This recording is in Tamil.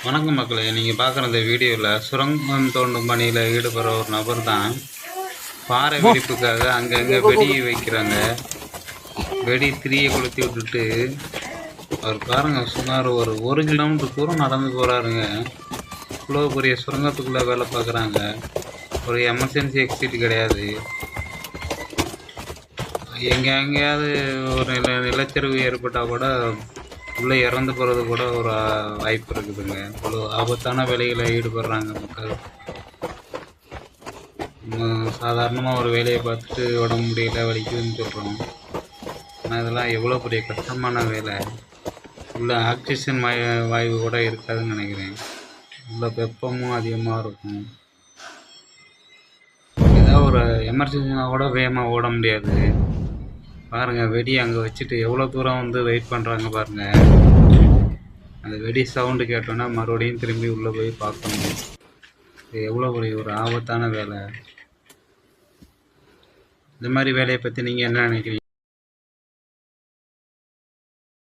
வணக்கம் மக்களே, நீங்கள் பார்க்குற இந்த வீடியோவில் சுரங்கம் தோண்டும் பணியில் ஈடுபடுற ஒரு நபர் தான் பாறை வெடிப்புக்காக அங்கங்கே வெடி வைக்கிறாங்க. வெடி திரியை கொளுத்தி விட்டுட்டு அவர் பாருங்க சுமார் ஒரு கிலோமீட்டர் தூரம் நடந்து போகிறாருங்க. இவ்வளோ பெரிய சுரங்கத்துக்குள்ளே வேலை பார்க்குறாங்க. ஒரு எமர்ஜென்சி எக்ஸிட் கிடையாது. எங்கேயாவது ஒரு நிலச்சரிவு ஏற்பட்டால் கூட உள்ளே இறந்து போகிறது கூட ஒரு வாய்ப்பு இருக்குதுங்க. இவ்வளோ ஆபத்தான வேலைகளை ஈடுபடுறாங்க மக்கள். சாதாரணமாக ஒரு வேலையை பார்த்துட்டு உடம்பு முடியல வலிக்குதுன்னு சொல்கிறோம். ஆனால் இதெல்லாம் எவ்வளோ பெரிய கஷ்டமான வேலை. உள்ள ஆக்சிஜன் வாயு கூட இருக்காதுன்னு நினைக்கிறேன். உள்ள வெப்பமும் அதிகமாக இருக்கும். ஏதாவது ஒரு எமர்ஜென்சினா கூட வேகமாக ஓட முடியாது. பாருங்கள், வெடி அங்கே வச்சுட்டு எவ்வளோ தூரம் வெயிட் பண்ணுறாங்க பாருங்கள். அந்த வெடி சவுண்டு கேட்டோன்னா மறுபடியும் திரும்பி உள்ளே போய் பார்க்கணும். இது எவ்வளோ ஒரு ஆபத்தான வேலை. இந்த மாதிரி வேலையை பற்றி நீங்கள் என்ன நினைக்கிறீங்க?